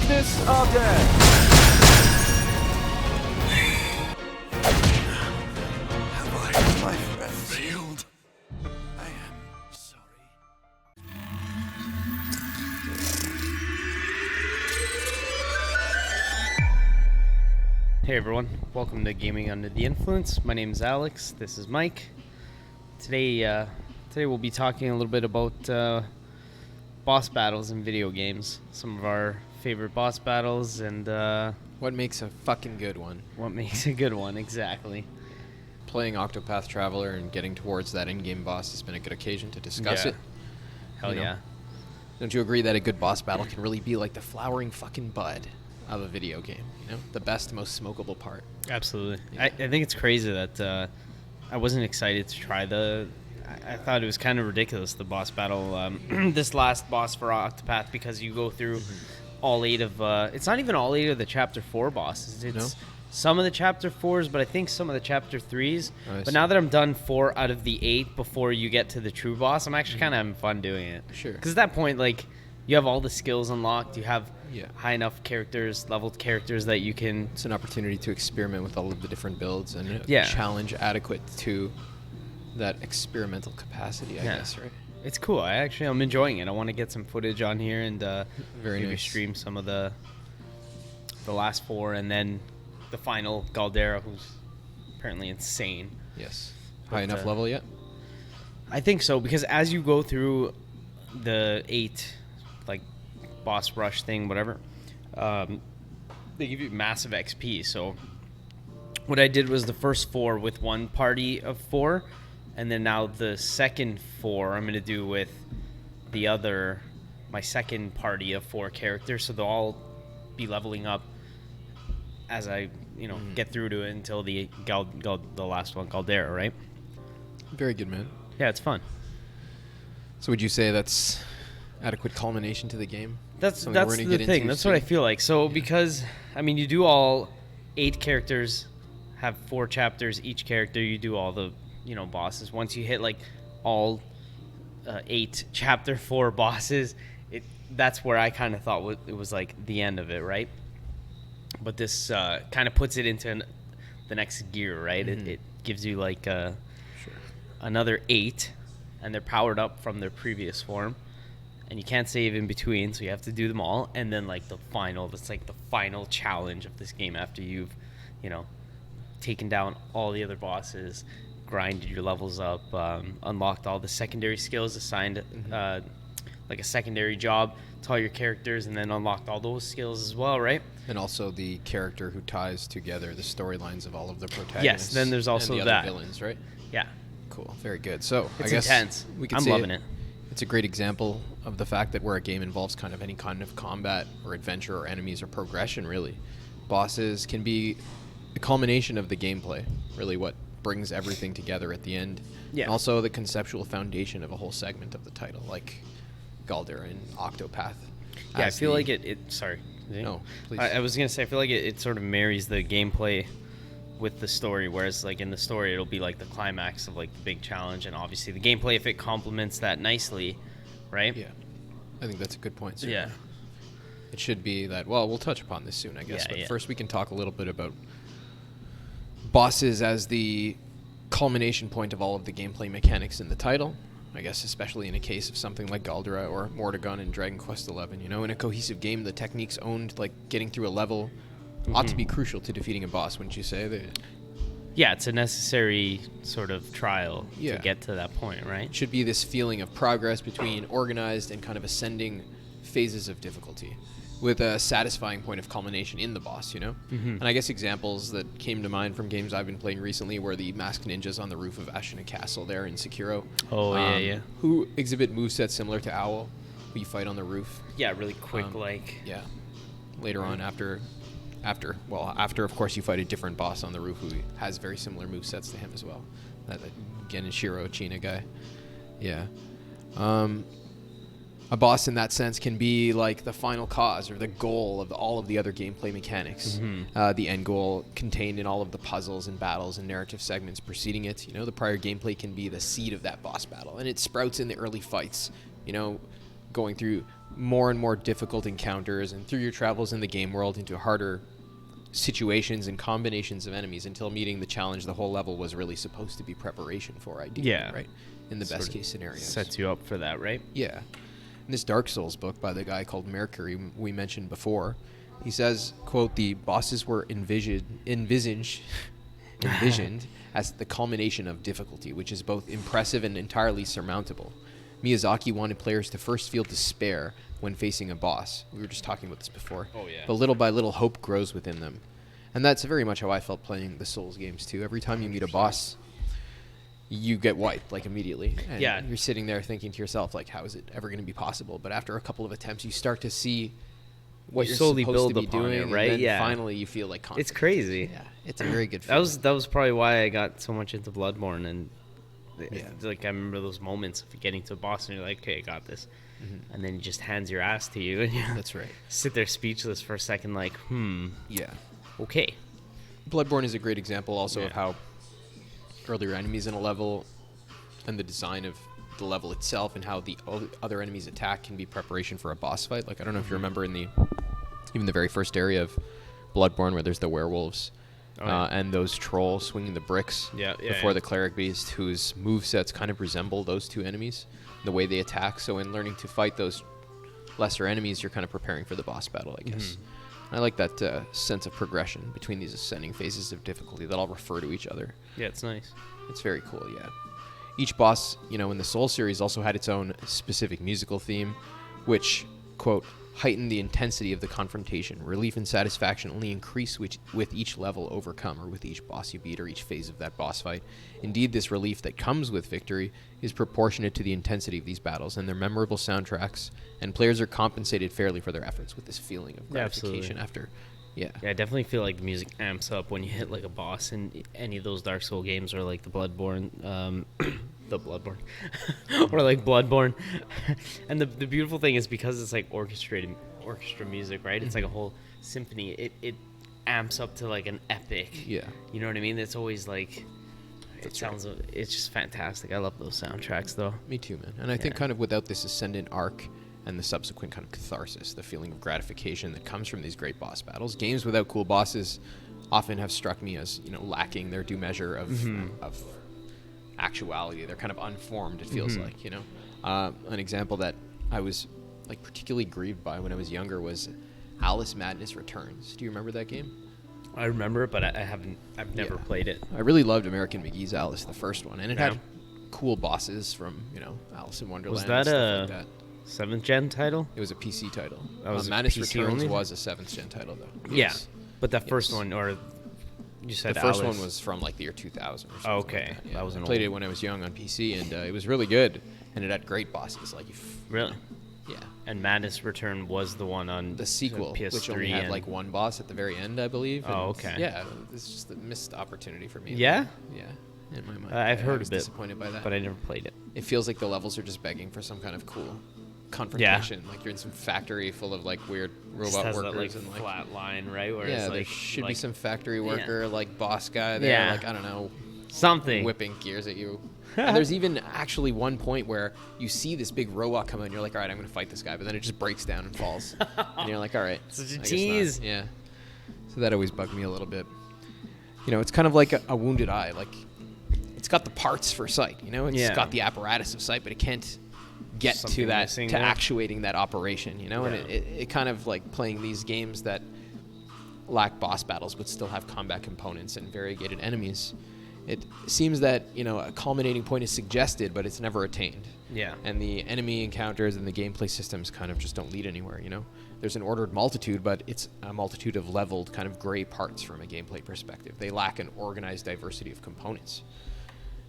Darkness of Death. Have I, my friend, failed? I am sorry. Hey everyone, welcome to Gaming Under the Influence. My name is Alex, this is Mike. Today we'll be talking a little bit about boss battles in video games. Some of our favorite boss battles and What makes a fucking good one? what makes a good one, exactly. Playing Octopath Traveler and getting towards that in-game boss has been a good occasion to discuss Yeah. it. Hell You know, yeah. Don't you agree that a good boss battle can really be like the flowering fucking bud of a video game? You know, the best, most smokable part. Absolutely. Yeah. I think it's crazy that I wasn't excited to try I thought it was kind of ridiculous, the boss battle, this last boss for Octopath, because you go through all 8 of, it's not even all 8 of the Chapter 4 bosses. It's No? some of the Chapter 4s, but I think some of the Chapter 3s. Oh, I But see. now that I'm done 4 out of the 8 before you get to the true boss, I'm actually kind of having fun doing it. Sure. Because at that point, like, you have all the skills unlocked, you have Yeah. high enough characters, leveled characters that you can... It's an opportunity to experiment with all of the different builds and a Yeah. challenge adequate to that experimental capacity, I Yeah. guess, right? It's cool. I'm enjoying it. I want to get some footage on here and Very maybe nice. stream some of the last 4 and then the final Galdera, who's apparently insane. Yes. But, High enough level yet? I think so, because as you go through the 8, like, boss rush thing, whatever, they give you massive XP. So what I did was the first 4 with one party of 4, and then now the second 4 I'm going to do with my second party of 4 characters. So they'll all be leveling up as I, get through to it until the last one, Galdera, right? Very good, man. Yeah, it's fun. So would you say that's adequate culmination to the game? That's Something we're the gonna get thing. into That's what I soon? feel like. So because you do all 8 characters, have 4 chapters each character. You do all the bosses. Once you hit like all 8 chapter 4 bosses, that's where I kind of thought it was like the end of it, right? But this kind of puts it into the next gear, right? It gives you like another 8, and they're powered up from their previous form. And you can't save in between, so you have to do them all. And then like that's like the final challenge of this game after you've, taken down all the other bosses, grinded your levels up, unlocked all the secondary skills, assigned like a secondary job to all your characters, and then unlocked all those skills as well, right? And also the character who ties together the storylines of all of the protagonists. Yes, then there's also and the that. other villains, right? Yeah. Cool. Very good. So It's I guess intense. we could I'm say loving it. It's a great example of the fact that where a game involves kind of any kind of combat or adventure or enemies or progression, really, bosses can be the culmination of the gameplay. Really, what brings everything together at the end. Yeah. And also the conceptual foundation of a whole segment of the title, like Galdera and Octopath. Yeah, I as feel the- like it. Sorry. No, please. I was gonna say I feel like it sort of marries the gameplay with the story, whereas like in the story it'll be like the climax of like the big challenge, and obviously the gameplay, if it complements that nicely, right? Yeah, I think that's a good point, sir. Yeah. It should be that. Well, we'll touch upon this soon, I guess. Yeah, But yeah. first, we can talk a little bit about bosses as the culmination point of all of the gameplay mechanics in the title. I guess especially in a case of something like Galdera or Mordegon in Dragon Quest XI. In a cohesive game, the techniques owned, like getting through a level, ought to be crucial to defeating a boss, wouldn't you say? Yeah, it's a necessary sort of trial Yeah. to get to that point, right? It should be this feeling of progress between organized and kind of ascending phases of difficulty, with a satisfying point of culmination in the boss, And I guess examples that came to mind from games I've been playing recently were the masked ninjas on the roof of Ashina Castle there in Sekiro. Oh, yeah. Who exhibit movesets similar to Owl, who you fight on the roof. Yeah, really quick, like. Yeah. Later on, after of course you fight a different boss on the roof who has very similar movesets to him as well. That Genichiro China guy. Yeah. A boss in that sense can be like the final cause or the goal of all of the other gameplay mechanics. The end goal contained in all of the puzzles and battles and narrative segments preceding it. The prior gameplay can be the seed of that boss battle, and it sprouts in the early fights. going through more and more difficult encounters and through your travels in the game world into harder situations and combinations of enemies until meeting the challenge the whole level was really supposed to be preparation for, ideally, Yeah. right? In the best case scenarios. Sets you up for that, right? Yeah. In this Dark Souls book by the guy called Mercury we mentioned before, he says, quote, the bosses were envisioned as the culmination of difficulty, which is both impressive and entirely surmountable. Miyazaki wanted players to first feel despair when facing a boss. We were just talking about this before. Oh, yeah. But little by little, hope grows within them. And that's very much how I felt playing the Souls games, too. Every time you meet a boss, you get wiped, like, immediately. And Yeah. you're sitting there thinking to yourself, like, how is it ever going to be possible? But after a couple of attempts, you start to see what You you're slowly supposed to build be upon doing. it, right? And then Yeah. finally you feel like confident. It's crazy. Yeah, it's a very good That feeling. was probably why I got so much into Bloodborne, and Yeah. like I remember those moments of getting to a boss and you're like, okay, I got this, Mm-hmm. and then he just hands your ass to you, and you That's right. sit there speechless for a second, like, Yeah. okay. Bloodborne is a great example also of Yeah. how earlier enemies in a level and the design of the level itself and how the other enemies attack can be preparation for a boss fight. Like, I don't know if you remember in even the very first area of Bloodborne where there's the werewolves and those trolls swinging the bricks before the cleric beast, whose movesets kind of resemble those two enemies, the way they attack. So in learning to fight those lesser enemies, you're kind of preparing for the boss battle, I guess. I like that sense of progression between these ascending phases of difficulty that all refer to each other. Yeah, it's nice. It's very cool, yeah. Each boss, in the Soul series also had its own specific musical theme, which, quote, heightened the intensity of the confrontation. Relief and satisfaction only increase with each level overcome, or with each boss you beat, or each phase of that boss fight. Indeed, this relief that comes with victory is proportionate to the intensity of these battles and their memorable soundtracks, and players are compensated fairly for their efforts with this feeling of gratification after. Yeah. Yeah, I definitely feel like the music amps up when you hit like a boss in any of those Dark Soul games, or like the Bloodborne, or like Bloodborne. And the beautiful thing is, because it's like orchestra music, right? It's like a whole symphony. It amps up to like an epic. Yeah. You know what I mean? It's always like, it's just fantastic. I love those soundtracks though. Me too, man. And I think kind of without this ascendant arc and the subsequent kind of catharsis, the feeling of gratification that comes from these great boss battles, games without cool bosses often have struck me as, lacking their due measure of actuality. They're kind of unformed, it feels like, An example that I was like particularly grieved by when I was younger was Alice Madness Returns. Do you remember that game? I remember it, but I've never played it. I really loved American McGee's Alice, the first one, and it had cool bosses from, Alice in Wonderland. Was that and stuff like that. 7th gen title? It was a PC title. That was Madness PC Returns only? was a 7th gen title, though. Yeah, Yes. but that first one, or you said The first Alice. one was from like the year 2000 or something. Oh, okay. Like that. That was an I played old it when I was young on PC, and it was really good. And it had great bosses. Like, Really? yeah. And Madness Return was the one on The sequel, PS3, which only had and- like one boss at the very end, I believe. Oh, and okay. Yeah, it's just a missed opportunity for me. Yeah? Yeah. In my mind, I've heard I was of it, disappointed by that. but I never played it. It feels like the levels are just begging for some kind of cool confrontation. Like you're in some factory full of like weird Just robot has workers that like and like flat line, right? Where yeah, it's there like, should be like some factory worker like boss guy there, Yeah. like I don't know, something. whipping gears at you. And there's even actually one point where you see this big robot come in, and you're like, all right, I'm gonna fight this guy, but then it just breaks down and falls, and you're like, all right, Such a I guess not. tease. Yeah. So that always bugged me a little bit. It's kind of like a wounded eye. Like it's got the parts for sight, it's got the apparatus of sight, but it can't get Something to that missing to there. actuating that operation, and it kind of like playing these games that lack boss battles but still have combat components and variegated enemies. It seems that a culminating point is suggested, but it's never attained. Yeah. And the enemy encounters and the gameplay systems kind of just don't lead anywhere. There's an ordered multitude, but it's a multitude of leveled kind of gray parts from a gameplay perspective. They lack an organized diversity of components.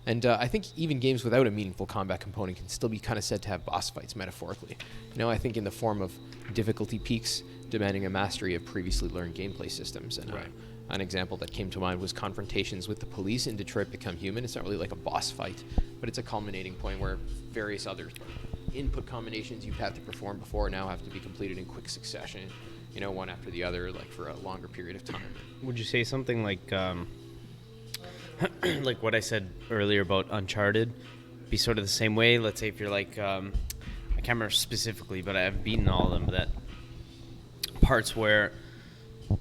And I think even games without a meaningful combat component can still be kind of said to have boss fights metaphorically. I think in the form of difficulty peaks demanding a mastery of previously learned gameplay systems. And an example that came to mind was confrontations with the police in Detroit Become Human. It's not really like a boss fight, but it's a culminating point where various other input combinations you've had to perform before now have to be completed in quick succession, one after the other, like for a longer period of time. Would you say something like like what I said earlier about Uncharted be sort of the same way? Let's say if you're like I I can't remember specifically, but I've beaten all of them. But that parts where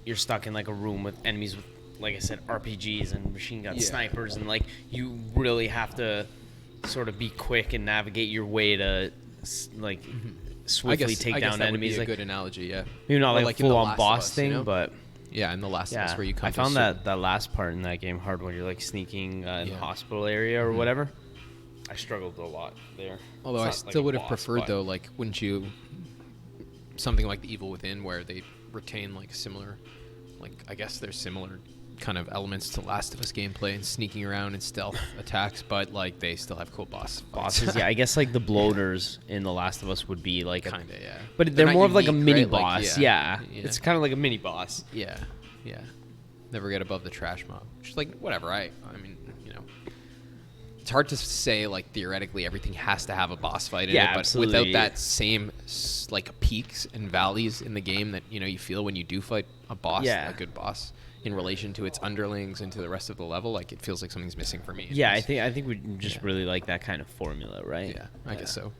you're stuck in like a room with enemies with, like I said, RPGs and machine gun snipers, and like you really have to sort of be quick and navigate your way to like swiftly take down that enemies. Would be a like good analogy, yeah. maybe not Or like in The full on Last of boss Us, thing, you know? but Yeah, in The Last of Us, where you come I to found that last part in that game hard when you're like sneaking in the hospital area or whatever. I struggled a lot there. Although I It's not still like a would have boss, preferred, but- though, like, wouldn't you, something like The Evil Within, where they retain, like, similar, like, I guess there's similar kind of elements to Last of Us gameplay and sneaking around and stealth attacks, but, like, they still have cool bosses. Bosses, yeah. I guess like the bloaters in The Last of Us would be like Kind of, yeah. but they're not more of like a unique, mini right? Like, boss. yeah. yeah. It's kind of like a mini boss. Yeah, yeah. Never get above the trash mob. Which is like, whatever, I mean, you know. It's hard to say, like, theoretically everything has to have a boss fight in Yeah, it, but absolutely. without that same, like, peaks and valleys in the game that, you know, you feel when you do fight a boss, Yeah. a good boss, in relation to its underlings and to the rest of the level, like, it feels like something's missing for me. Yeah, anyways. I think we just really like that kind of formula, right? Yeah, I guess so.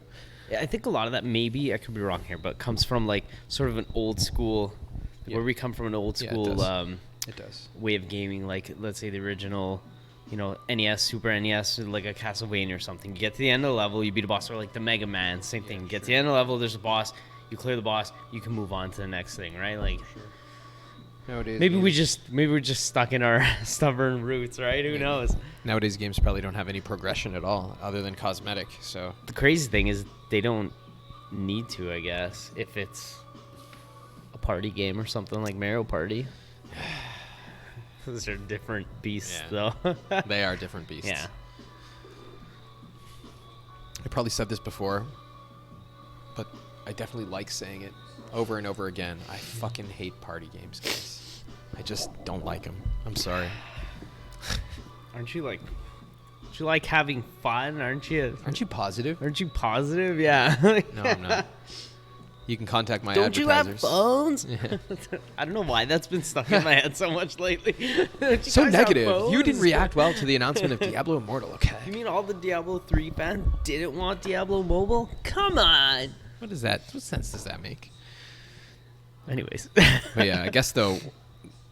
Yeah, I think a lot of that, maybe I could be wrong here, but comes from like sort of an old school, where we come from, an old Yeah, it school does. It does. way of gaming. Like let's say the original, NES, Super NES, like a Castlevania or something. You get to the end of the level, you beat a boss, or like the Mega Man, same thing. You get to the end of the level, there's a boss, you clear the boss, you can move on to the next thing, right? Like Nowadays, maybe games- we're just stuck in our stubborn roots, right? Who knows? Nowadays games probably don't have any progression at all, other than cosmetic, so... The crazy thing is they don't need to, I guess, if it's a party game or something like Mario Party. Those are different beasts, Yeah. though. They are different beasts. Yeah. I probably said this before, but I definitely like saying it over and over again. I fucking hate party games, guys. I just don't like them. I'm sorry. Aren't you like having fun? Aren't you? Aren't you positive? Aren't you positive? Yeah. No, I'm not. You can contact my Don't you have advertisers. phones? Yeah. I don't know why that's been stuck in my head so much lately. Don't you So guys have negative. You didn't phones? react well to the announcement of Diablo Immortal, okay? You mean all the Diablo 3 fans didn't want Diablo Mobile? Come on. What is that? What sense does that make? Anyways. But yeah, I guess, though,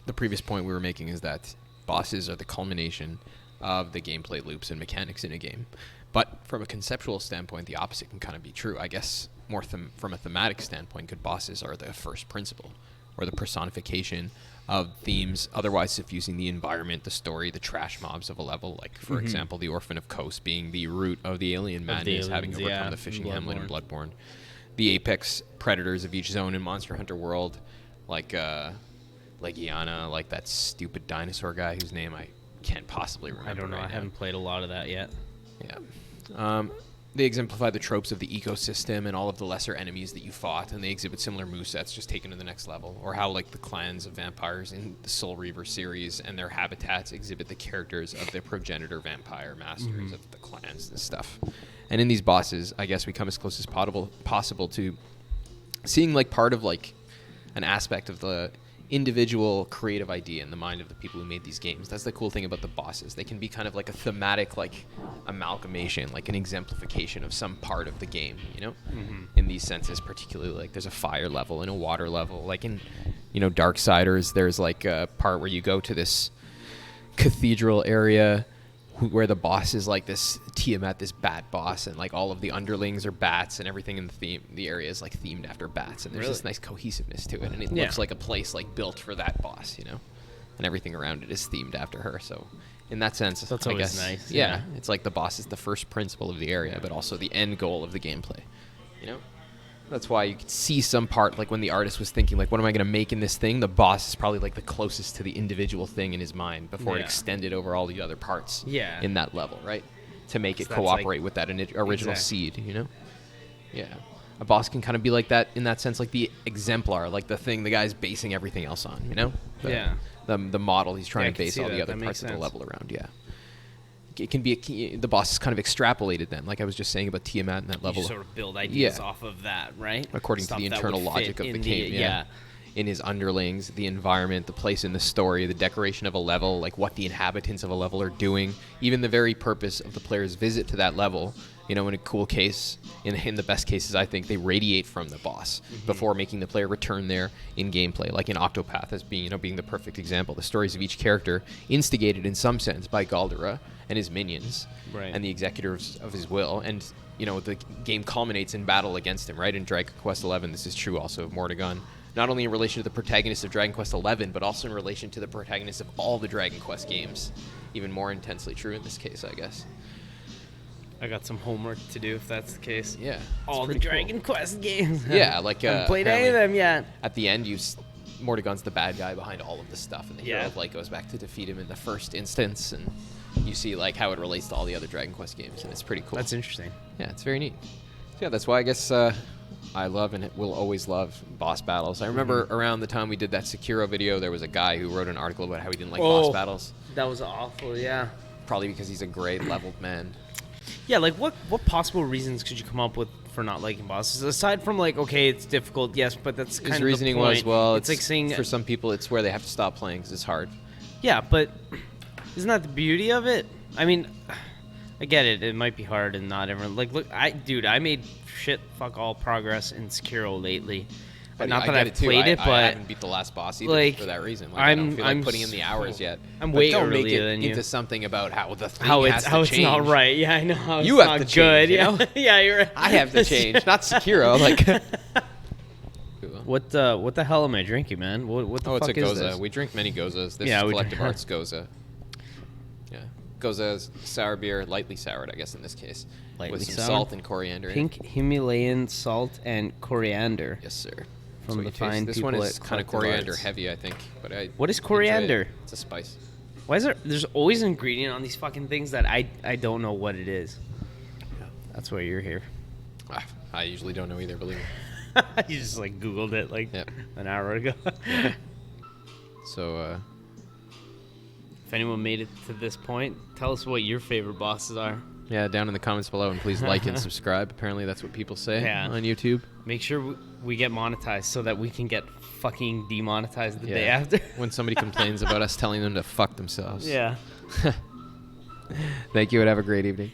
the previous point we were making is that bosses are the culmination of the gameplay loops and mechanics in a game. But from a conceptual standpoint, the opposite can kind of be true. I guess more from a thematic standpoint, good bosses are the first principle, or the personification of themes otherwise suffusing the environment, the story, the trash mobs of a level. Like, for example, the Orphan of Kos being the root of the alien madness, having aliens, overcome yeah, the fishing in hamlet in Bloodborne. The apex predators of each zone in Monster Hunter World, like Legiana, like that stupid dinosaur guy whose name I can't possibly remember. I don't know. right I now. haven't played a lot of that yet. Yeah. They exemplify the tropes of the ecosystem and all of the lesser enemies that you fought, and they exhibit similar movesets just taken to the next level. Or how, like, the clans of vampires in the Soul Reaver series and their habitats exhibit the characters of the progenitor vampire masters of the clans and stuff. And in these bosses, I guess we come as close as possible to seeing, like, part of, like, an aspect of the individual creative idea in the mind of the people who made these games. That's the cool thing about the bosses. They can be kind of like a thematic, like, amalgamation, like an exemplification of some part of the game, you know? In these senses, particularly, like, there's a fire level and a water level. Like in, Darksiders, there's, like, a part where you go to this cathedral area where the boss is like this Tiamat, this bat boss, and like all of the underlings are bats, and everything in the area is like themed after bats, and there's this Really? nice cohesiveness to it, and it Yeah. looks like a place like built for that boss, and everything around it is themed after her. So in that sense, That's I always guess, nice, Yeah, yeah. it's like the boss is the first principle of the area, but also the end goal of the gameplay. That's why you could see some part, like when the artist was thinking, like, what am I going to make in this thing? The boss is probably like the closest to the individual thing in his mind before it Yeah. extended over all the other parts Yeah. in that level, right? To make it So that's like- cooperate with that original Exactly. seed, Yeah. A boss can kind of be like that in that sense, like the exemplar, like the thing the guy's basing everything else on, The, Yeah. The model he's Yeah, I trying to can base see all the that. other That parts makes of the sense. level around, yeah. It can be the boss is kind of extrapolated then, like I was just saying about Tiamat and that level. You sort of build ideas Yeah. off of that, right? According to Stuff the that internal would logic fit of the in game, yeah. in his underlings, the environment, the place in the story, the decoration of a level, like what the inhabitants of a level are doing, even the very purpose of the player's visit to that level. You know, in a cool case, in the best cases, I think they radiate from the boss before making the player return there in gameplay. Like in Octopath, as being the perfect example. The stories of each character instigated in some sense by Galdera and his minions, and the executors of his will, and the game culminates in battle against him. Right in Dragon Quest XI, this is true also of Mordegon. Not only in relation to the protagonist of Dragon Quest XI, but also in relation to the protagonist of all the Dragon Quest games. Even more intensely true in this case, I guess. I got some homework to do if that's the case. Yeah. All the Dragon Quest games. Yeah, like I haven't played any of them yet. At the end, Mordegon's the bad guy behind all of this stuff, and the hero goes back to defeat him in the first instance, and you see like how it relates to all the other Dragon Quest games, and it's pretty cool. That's interesting. Yeah, it's very neat. So yeah, that's why I guess I love and will always love boss battles. I remember around the time we did that Sekiro video, there was a guy who wrote an article about how he didn't like boss battles. That was awful. Yeah. Probably because he's a great leveled man. Yeah, like what possible reasons could you come up with for not liking bosses aside from like, okay, it's difficult, yes, but that's kind His of reasoning the point. was, well, it's like saying for some people it's where they have to stop playing because it's hard. Yeah, but isn't that the beauty of it? I mean, I get it. It might be hard and not everyone like. Look, I made fuck all progress in Sekiro lately. But not that I've played it, but I haven't beat the last boss either like, for that reason. Like, I don't feel like putting in the hours yet. I'm but way don't make earlier it than you. into something about how the thing how has to it's change. not right. Yeah, I know. How You it's have not to good. change, you Yeah, know? yeah, you're right. I have to change, not Sekiro. Like, what the hell am I drinking, man? What the it's fuck a is Goza. this? We drink many Gozas. This Yeah, is we Collective drink- Arts Goza. Yeah, Goza is sour beer, lightly soured, I guess in this case, Lightly with some soured? salt and coriander. in it. Pink Himalayan salt and coriander. Yes, sir. From That's the what you taste. fine This people one at is kind of Collective coriander Arts. heavy, I think. But What is enjoy it. coriander? It's a spice. Why is there's always an ingredient on these fucking things that I don't know what it is. That's why you're here. I usually don't know either, believe me. You just like Googled it like Yep. an hour ago. So, If anyone made it to this point, tell us what your favorite bosses are. yeah, down in the comments below, and please like and subscribe. Apparently, that's what people say on YouTube. Make sure we get monetized so that we can get fucking demonetized the day after. When somebody complains about us telling them to fuck themselves. Yeah. Thank you, and have a great evening.